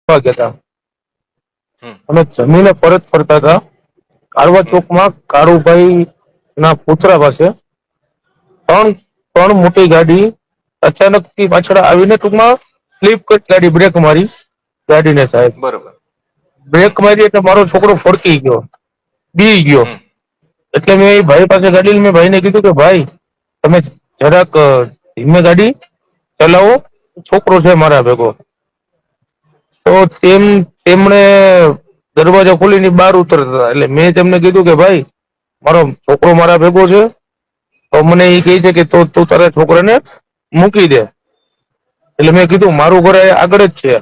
ગયા હતા હમ અને જમીને પરત ફરતા હતા. કાળવા હમ ચોકમાં કાળુભાઈ ના પુતળા પાસે ત્રણ હમ ત્રણ મોટી ગાડી અચાનક થી પાછળ આવીને ટૂંકમાં સ્લીપ કટ ગાડી બ્રેક મારી ગાડીને સાહેબ બરોબર. બ્રેક હમ મારી એટલે મારો છોકરો ફડકી ગયો, બી ગયો. હમ એટલે મેં એ ભાઈ પાસે ગાડી મેં ભાઈને કીધું કે ભાઈ તમે જરાક ધીમે ગાડી ચલાવો, છોકરો છે મારા ભેગો. તો તેમણે દરવાજા ખોલીને બહાર ઉતરતા હતા એટલે મેં તેમને કીધું કે ભાઈ મારો છોકરો મારા ભેગો છે. તો મને એ કહે છે કે તું તારા છોકરાને મૂકી દે. એટલે મેં કીધું મારું ઘર આગળ જ છે,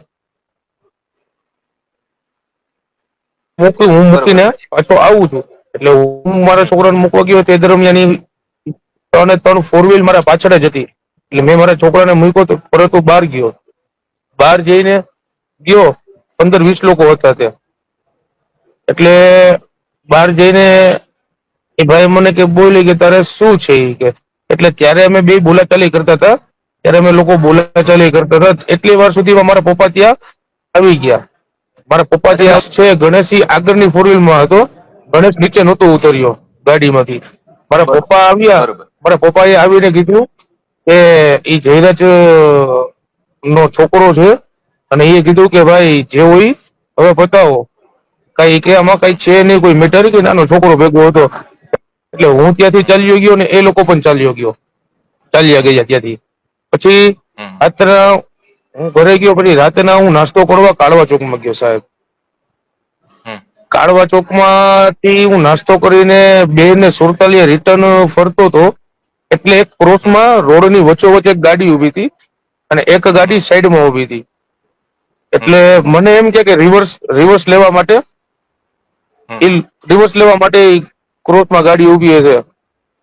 હું બરોબર મૂકીને પછી. પાછો આવું છું. એટલે હું મારા હમ છોકરાને મૂકવા ગયો તે દરમિયાન ત્રણ ફોર વ્હીલ મારા પાછળ જ હતી. એટલે મેં મારા છોકરાને મૂક્યો તો પરંતુ બહાર ગયો. બહાર જઈને ગયો 15-20 લોકો હતા ત્યાં. એટલે બહાર જઈને એ ભાઈ મને કે બોલી કે તારે શું છે એ કે. એટલે ત્યારે અમે બે બોલાચાલી કરતા હતા. ત્યારે અમે લોકો બોલાચાલી કરતા હતા એટલી વાર સુધીમાં મારા પપ્પા ત્યાં આવી ગયા. મારા પપ્પા અચ્છા ત્યાં છે ગણેશ આગળની ફોર વ્હીલમાં હતો. ગણેશ નીચે નહોતો ઉતર્યો ગાડીમાંથી. મારા બરોબર પપ્પા આવ્યા, બરોબર. મારા પપ્પાએ આવીને કીધું કે ઈ જયરાજ નો છોકરો છે અને એ કીધું કે ભાઈ જે હોય હવે બતાવો. કઈ કે આમાં કઈ છે નહીં, કોઈ મેટર કે નાનો છોકરો ભેગો હતો. એટલે હું ત્યાંથી હમ ચાલ્યો ગયો ને એ લોકો પણ ચાલ્યા ગયા ત્યાંથી. પછી હમ રાત્રના હું ઘરે ગયો, પછી રાતના હું નાસ્તો કરવા કાળવા ચોકમાં ગયો સાહેબ. હમ કાળવા ચોકમાંથી હું નાસ્તો કરીને 2:47 રિટર્ન ફરતો હતો. એટલે એક હમ ક્રોસમાં રોડની વચ્ચોવચ્ચ એક ગાડી ઉભી હતી અને એક ગાડી હમ સાઈડમાં ઉભી હતી. હમ એટલે મને એમ કે રિવર્સ લેવા માટે હમ રિવર્સ લેવા માટે ક્રોસમાં ગાડી ઉભી હશે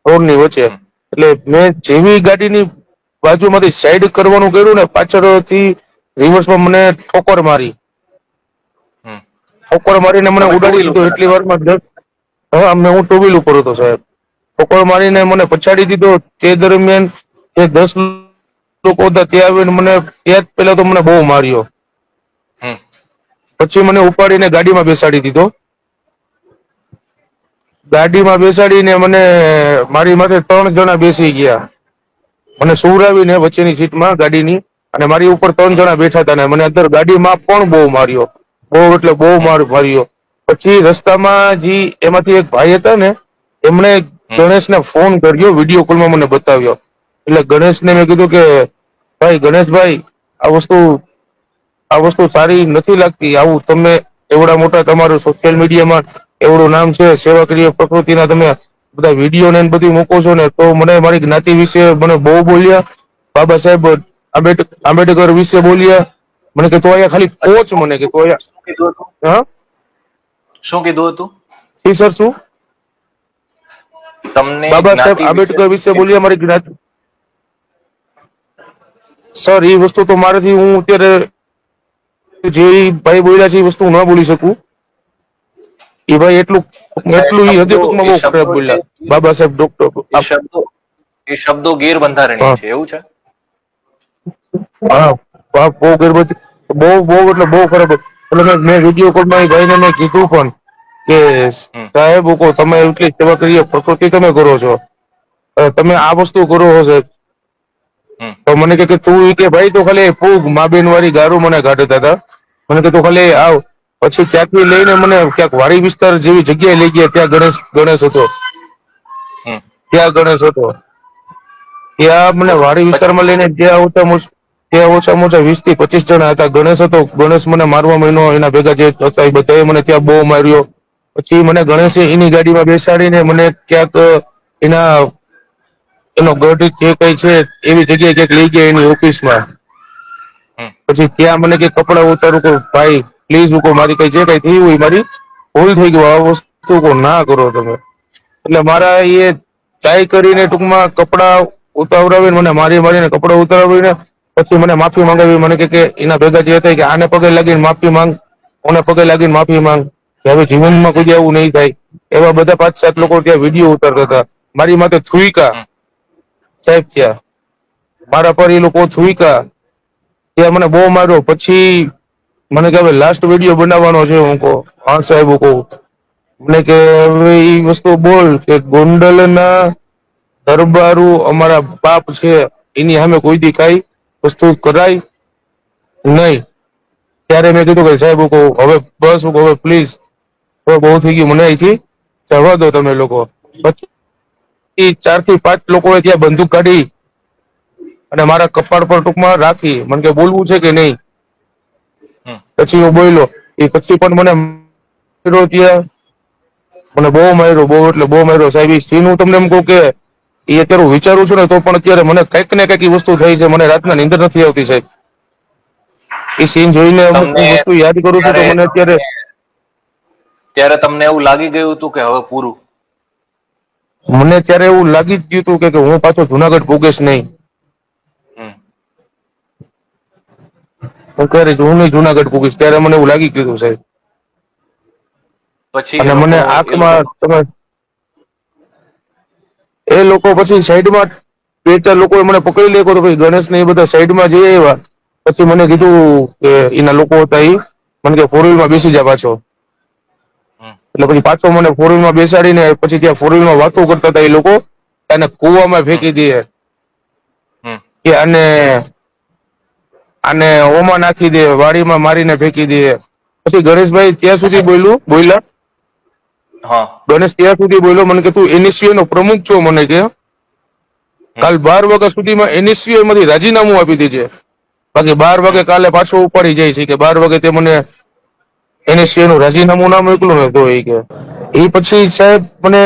રોડની વચ્ચે. હમ એટલે મેં જેવી ગાડીની બાજુમાંથી સાઈડ કરવાનું કર્યું ને પાછળથી રિવર્સમાં મને ઠોકર મારી. હમ ઠોકર મારીને મને તમે ટુ ઉડાડી વ્હીલ દીધો ઉપર એટલી હતા? વારમાં હું ટુ વ્હીલ ઉપર હતો સાહેબ. ઠોકર મારીને હમ મને પછાડી દીધો. તે દરમિયાન જે 10 લોકો હતા તે આવીને મને ત્યાં જ પેલા તો મને બહુ માર્યો. હમ પછી મને ઉપાડીને ગાડીમાં બેસાડી દીધો. ગાડીમાં બેસાડીને મને મારી માથે 3 જણા બેસી ગયા. મને સુવડાવીને વચ્ચેની સીટમાં ગાડીની અને મારી ઉપર 3 હમ જણા બેઠા હતા ને મને અંદર ગાડીમાં પણ બહુ માર્યો. બહુ એટલે બહુ હમ માર્યો. પછી રસ્તામાં એમાંથી એક ભાઈ હતા ને એમણે હમ ગણેશને ફોન કર્યો, વિડીયો કોલમાં મને બતાવ્યો. એટલે ગણેશને મેં કીધું કે ભાઈ ગણેશભાઈ આ વસ્તુ સારી નથી લાગતી. આવું તમે એવડા મોટા તમારું સોશિયલ મીડિયામાં એવડું નામ છે, સેવાકીય પ્રકૃતિના તમે બધા વિડીયો ને બધું મૂકો છો ને તો મને મારી જ્ઞાતિ વિશે મને બહુ બોલ્યા. બાબા સાહેબ આંબેડકર વિશે બોલ્યા. મને કે તું અહીંયા ખાલી અચ્છા પહોંચ, મને કે તું શું કીધું હતું? અહીંયા શું કીધું હતું? સર શું તમને બાબા સાહેબ જ્ઞાતિ વિશે આંબેડકર વિશે બોલ્યા મારી જ્ઞાતિ. સર એ વસ્તુ તો મારાથી હું અત્યારે જે ભાઈ બોલ્યા છે એ વસ્તુ હું ના બોલી શકું. એ ભાઈ એટલું અચ્છા એટલું એ હદે ટૂંકમાં એ બહુ ખરાબ શબ્દો છે બોલ્યા. બાબા સાહેબ ડોક્ટર એ શબ્દો એ શબ્દો ગેરબંધારણીય હા છે એવું છે? હા બહુ ગેરબંધ, બહુ એટલે બહુ ખરાબ. એટલે મેં વિડીયો કોલમાં એ ભાઈને મેં કીધું પણ કે હમ સાહેબ તમે એટલી સેવાકીય પ્રકૃતિ તમે કરો છો, તમે હમ આ વસ્તુ કરો છો સાહેબ. હમ તો મને કે તું કે ભાઈ તો ખાલી ફૂગ મા બેન વાળી ગારું મને કાઢતા હતા. મને કે તું ખાલી હમ આવ. પછી ત્યાંથી લઈને મને ક્યાંક વાડી વિસ્તાર જેવી જગ્યાએ લઈ ગયા. ત્યાં ગણેશ હતો. હમ ત્યાં ગણેશ હતો. ત્યાં મને બરોબર વાડી પછી વિસ્તારમાં લઈને ત્યાં ઓછામાં ઓછા 20-25 જણા હતા. ગણેશ હતો. ગણેશ મને મારવા માંડ્યો. એના ભેગા જે હતા એ બધાએ મને ત્યાં બહુ માર્યો. પછી મને હમ ગણેશે એની ગાડીમાં બેસાડીને મને ક્યાંક એનો ગઢ જે કઈ છે એવી જગ્યાએ ક્યાંક લઈ ગયા એની ઓફિસમાં. હમ પછી ત્યાં મને કે કપડા ઉતારું કે ભાઈ પ્લીઝ મારી કઈ જે કઈ થયું હોય મારી ભૂલ થઈ ગયું. આ વસ્તુ ના કરો તમે. એટલે હમ મારા એ ટ્રાય કરીને ટૂંકમાં કપડા ઉતાવડાવીને મને મારીને કપડા ઉતાવડાવીને પછી મને માફી માંગાવી. મને કે એના ભેગા જે હતા કે આને પગે લાગીને માફી માંગ, ઓને પગે લાગીને માફી માંગ. કે હવે જીવનમાં હમ કોઈ એવું નહીં થાય. એવા બધા 5-7 હમ લોકો ત્યાં વિડીયો ઉતારતા હતા. મારી માથે થૂઈકા હમ સાહેબ ત્યાં મારા પર એ લોકો થૂઈકા. ત્યાં મને બહુ માર્યો. પછી મને કે હવે લાસ્ટ વિડીયો બનાવવાનો છે. હું કહું હા સાહેબ, હું કહું મને કે હવે એ વસ્તુ બોલ કે ગોંડલના દરબારું અમારા બાપ છે, એની સામે કોઈ દી કાંઈ વસ્તુ કરાય નહીં. ત્યારે મેં કીધું કે સાહેબ હું કહું હવે બસ, હું કહું હવે પ્લીઝ, હવે બહુ થઈ ગયું, મને અહીંથી જવા દો તમે લોકો. પછી 4 થી 5 લોકોએ ત્યાં બંદૂક કાઢી અને મારા કપાળ પર ટૂંકમાં રાખી. મને કે બોલવું છે કે નહીં. હમ પછી હું બોલ્યો. એ પછી પણ મને માર્યો ત્યાં, મને બહુ માર્યો, બહુ એટલે બહુ માર્યો સાહેબ. એ સીન હું તમને એમ કહું કે એ અત્યારે હું વિચારું છું ને તો પણ અત્યારે મને કંઈક ને કંઈક ઈ વસ્તુ થઈ છે. મને રાતના નીંદર નથી આવતી સાહેબ. એ સીન જોઈને અમુક તમને હું વસ્તુ યાદ કરું છું તો મને અત્યારે ત્યારે તમને એવું લાગી ગયું હતું કે હવે પૂરું? મને ત્યારે એવું લાગી જ ગયું હતું કે હું પાછો જુનાગઢ પૂગીશ નહીં. હમ હું ક્યારે હું નહીં જુનાગઢ પૂગીશ, ત્યારે મને એવું લાગી ગયું હતું સાહેબ. પછી અને મને એ લોકો આંખમાં તમે એ લોકો પછી સાઈડમાં 2-4 લોકોએ મને પકડી લેકો તો પછી ગણેશ ને એ બધા સાઈડમાં જઈ આવ્યા. પછી મને કીધું કે એના લોકો હતા એ મને કે 4 વ્હીલમાં બેસી જા પાછો. હમ એટલે પછી પાછો મને 4 વ્હીલમાં બેસાડીને પછી ત્યાં 4 વ્હીલમાં વાતો કરતા હતા એ લોકો. એને કૂવામાં હમ ફેંકી દે હમ કે આને આને ઓમાં નાખી દે, વાડીમાં મારીને ફેંકી દે. પછી ગણેશભાઈ ત્યાં સુધી બોલ્યા. હા ગણેશ ત્યાં સુધી બોલ્યો મને કે તું NSCA નો પ્રમુખ છો. મને કે હમ કાલ 12 વાગ્યા સુધીમાં NSCA માંથી રાજીનામું આપી દેજે. બાકી 12 વાગે હમ કાલે પાછો ઉપાડી જાય છે કે 12 વાગે તે મને NSCA નું રાજીનામું ના મોકલું ને તો એ કે એ પછી સાહેબ મને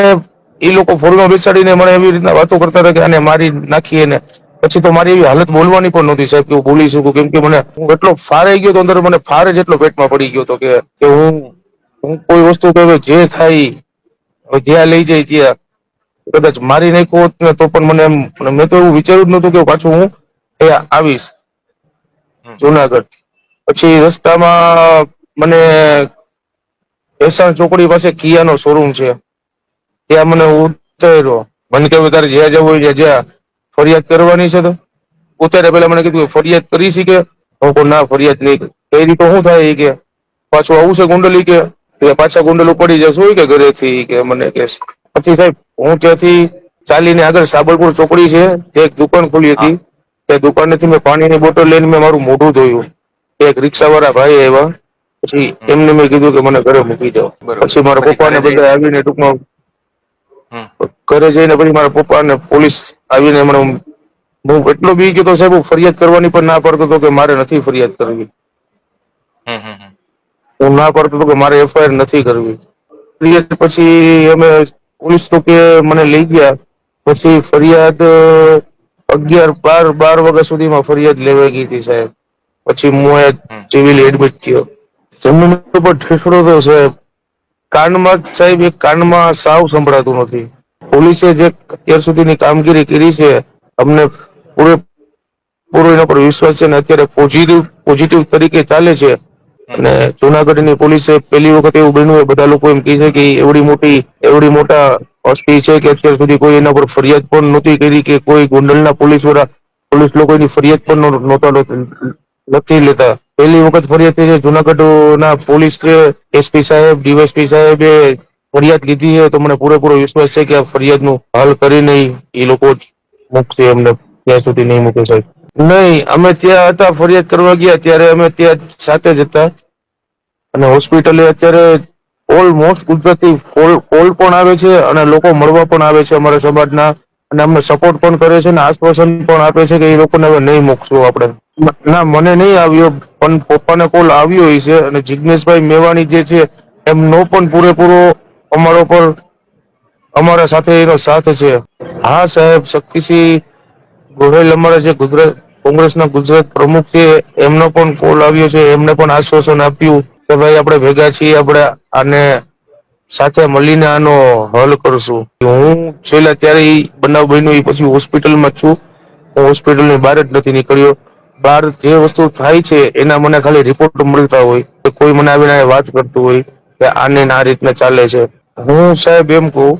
એ લોકો ફોરમાં બેસાડીને મને એવી રીતના વાતો કરતા હતા કે આને મારી નાખીએ ને. પછી તો મારી એવી હાલત બોલવાની પણ નહોતી સાહેબ કે હું બોલી શકું, કેમ કે મને હું એટલો ફારાઈ ગયો તો અંદર, મને ફાર જ એટલો પેટમાં પડી ગયો હતો કે હું કોઈ વસ્તુ તો હવે જે થાય હવે જ્યાં લઈ જાય ત્યાં કદાચ મારી નાખ્યો હોત ને તો પણ મને એમ મેં તો એવું વિચાર્યું જ નહોતું કે પાછું હું એ આવીશ હમ જુનાગઢ. પછી રસ્તામાં મને ભેસાણ ચોકડી પાસે કિયાનો શોરૂમ છે, ત્યાં મને ઉતાર્યો. મને કહ્યું તારે જ્યાં જવું હોય જ્યાં ફરિયાદ કરવાની છે તો ઉતારે પેલા મને કીધું ફરિયાદ કરી છે કે હું કહું ના ફરિયાદ નહીં. એ રીતે શું થાય એ કે પાછું આવું છે ગોંડલ કે પાછા ગોંડલ પડી જશું હોય કે ઘરેથી કે મને કે. પછી સાહેબ હું ત્યાંથી ચાલીને આગળ સાબરપુર ચોકડી છે તે એક દુકાન ખોલી હા હતી. તે દુકાનેથી મેં પાણીની બોટલ લઈને મેં મારું મોઢું ધોયું. એક રિક્ષાવાળા ભાઈ આવ્યા. પછી હમ એમને મેં કીધું કે મને ઘરે મૂકી જાઓ. બરોબર. પછી મારા પછી ઘરે પપ્પાને જઈને બધા આવીને ટૂંકમાં હમ ઘરે જઈને પછી મારા પપ્પાને પોલીસ આવીને મને હું એટલો બી ગયો તો સાહેબ હું ફરિયાદ કરવાની પણ ના પડતો હતો કે મારે નથી ફરિયાદ કરવી. હમ હમ હમ હું ના પડતો હતો કે મારે FIR નથી કરવી. પછી અમે પોલીસ ચોકીએ મને લઈ ગયા. પછી ફરિયાદ 11-12 વાગ્યા સુધીમાં ફરિયાદ લેવાઈ ગઈ હતી સાહેબ. પછી હું હમ સિવિલ એડમિટ થયો. જમીન ઉપર ઠેસડો તો સાહેબ કાનમાં સાહેબ એક કાનમાં સાવ સંભળાતું નથી. પોલીસે જે અત્યાર સુધીની કામગીરી કરી છે અમને પૂરો એના પર વિશ્વાસ છે ને અત્યારે પોઝિટિવ તરીકે ચાલે છે. હમ અને જુનાગઢની પોલીસે પહેલી વખત એવું બન્યું બધા લોકો એમ કહે છે કે એવડી મોટા હસ્તી છે કે અત્યાર સુધી કોઈ એના પર ફરિયાદ પણ નહોતી કરી કે કોઈ ગોંડલના પોલીસ લોકો એની ફરિયાદ પણ નથી લેતા. પહેલી વખત ફરિયાદ થઈ છે. જુનાગઢના પોલીસ SP સાહેબ, DSP સાહેબે ફરિયાદ લીધી છે તો મને પૂરેપૂરો વિશ્વાસ છે કે આ ફરિયાદનું હલ કરીને એ લોકો જ મૂકશે એમને, ત્યાં સુધી નહીં મૂકે સાહેબ. નહીં, અમે ત્યાં હતા ફરિયાદ કરવા ગયા ત્યારે અમે ત્યાં સાથે જ હતા. અને હોસ્પિટલે અત્યારે ઓલમોસ્ટ ગુજરાતી કોલ પણ આવે છે અને લોકો મળવા પણ આવે છે અમારા સમાજના, અને અમને સપોર્ટ પણ કરે છે અને આશ્વાસન પણ આપે છે કે એ લોકોને હવે નહીં મૂકશું આપણે. ના, મને નહીં આવ્યો પણ પપ્પાને કોલ આવ્યો હોય છે. અને જિગ્નેશભાઈ મેવાણી જે છે એમનો પણ પૂરેપૂરો અમારા સાથે એનો સાથ છે. હા સાહેબ, શક્તિસિંહ ગોહિલ અમારા જે કોંગ્રેસના ગુજરાત પ્રમુખ છે એમનો પણ કોલ આવ્યો છે. એમને પણ આશ્વાસન આપ્યું કે ભાઈ આપણે ભેગા છીએ, આપણે આને સાથે મળીને આનો હલ કરશું. હું છેલ્લા ત્યારે એ બનાવ બન્યો એ પછી હોસ્પિટલમાં જ છું. હું હોસ્પિટલની બહાર જ નથી નીકળ્યો. બહાર જે વસ્તુ થાય છે એના મને ખાલી રિપોર્ટ મળતા હોય કે કોઈ મને આવીને વાત કરતું હોય કે આને આ રીતના ચાલે છે. હું સાહેબ એમ કહું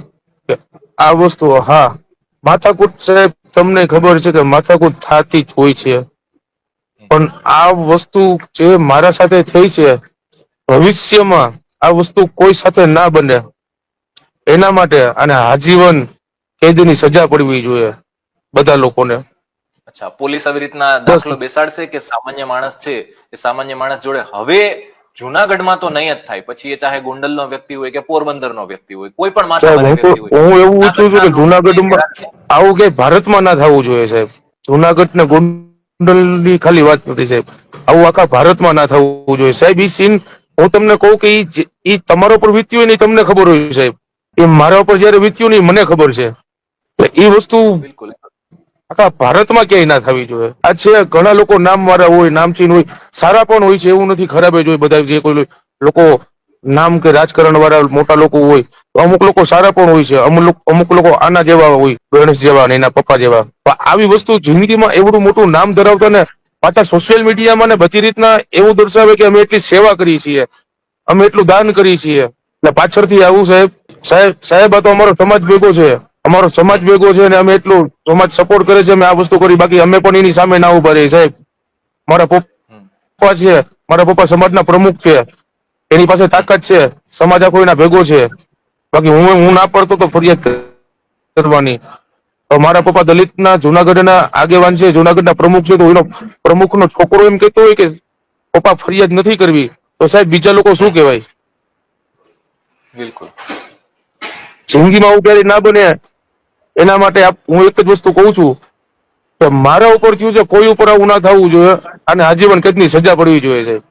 કે આ વસ્તુ માથાકૂટ સાહેબ તમને ખબર છે કે માથાકૂટ થતી જ હોય છે. પણ આ વસ્તુ જે મારા સાથે થઈ છે, ભવિષ્યમાં આ વસ્તુ કોઈ સાથે ના બને એના માટે અને આજીવન કેદની સજા પડવી જોઈએ બધા લોકોને. અચ્છા, પોલીસ આવી રીતના બસ. દાખલો બેસાડશે કે સામાન્ય માણસ છે એ સામાન્ય માણસ જોડે હવે જુનાગઢમાં તો નહીં જ થાય, પછી એ ચાહે ગોંડલનો વ્યક્તિ હોય કે પોરબંદરનો વ્યક્તિ હોય, કોઈ પણ સાહેબ માથાભારે વ્યક્તિ હોય, હું એવું ઈચ્છું છું કે જુનાગઢના જુનાગઢમાં લોકોને આવું કે ભારતમાં ના થવું જોઈએ સાહેબ. જુનાગઢ ને ગોંડલની ખાલી વાત નથી સાહેબ, આવું આખા ભારતમાં ના થવું જોઈએ સાહેબ. ઈ સીન હું તમને કહું કે ઈ તમારા ઉપર વીત્યું હોય ને ઈ તમને ખબર હોય સાહેબ, એ મારા ઉપર જયારે વીત્યું ને ઈ મને ખબર છે. એ વસ્તુ બિલકુલ. આખા ભારતમાં ક્યાંય ના થવી જોઈએ. આ છે ઘણા લોકો નામ વાળા હોય, નામચીન હોય, સારા પણ હોય છે, એવું નથી, ખરાબ જ હોય. બધા જે કોઈ લોકો નામ કે રાજકારણ વાળા મોટા લોકો હોય તો અમુક લોકો સારા પણ હોય છે, અમુક લોકો આના જેવા હોય, ગણેશ જેવા ને એના પપ્પા જેવા. પણ આવી વસ્તુ જિંદગીમાં એવડું મોટું નામ ધરાવતા ને પાછા સોશિયલ મીડિયામાં ને બધી રીતના એવું દર્શાવે કે અમે એટલી સેવા કરી છીએ, અમે એટલું દાન કરી છીએ, એટલે પાછળથી આવું સાહેબ આ તો અમારો સમાજ ભેગો છે, અમારો સમાજ ભેગો છે અને અમે એટલું સમાજ સપોર્ટ કરે છે, અમે આ વસ્તુ કરી, બાકી અમે પણ એની સામે ના ઉભા રહી સાહેબ. મારા પપ્પા છે, મારા પપ્પા સમાજના પ્રમુખ છે, એની પાસે તાકાત છે, સમાજ આખો એના ભેગો છે, બાકી હું ના પડતો તો ફરિયાદ કરવાની. મારા પપ્પા દલિતના જુનાગઢના આગેવાન છે, જુનાગઢના પ્રમુખ છે, તો એનો પ્રમુખનો છોકરો એમ કેતો હોય કે પપ્પા ફરિયાદ નથી કરવી, તો સાહેબ બીજા લોકો શું કહેવાય? બિલકુલ. જિંદગીમાં આવું ક્યારેય ના બને એના માટે હું એક જ વસ્તુ કહું છું કે મારા ઉપર થયું છે, કોઈ ઉપર આવું ના થવું જોઈએ અને આજીવન કેદની સજા પડવી જોઈએ સાહેબ.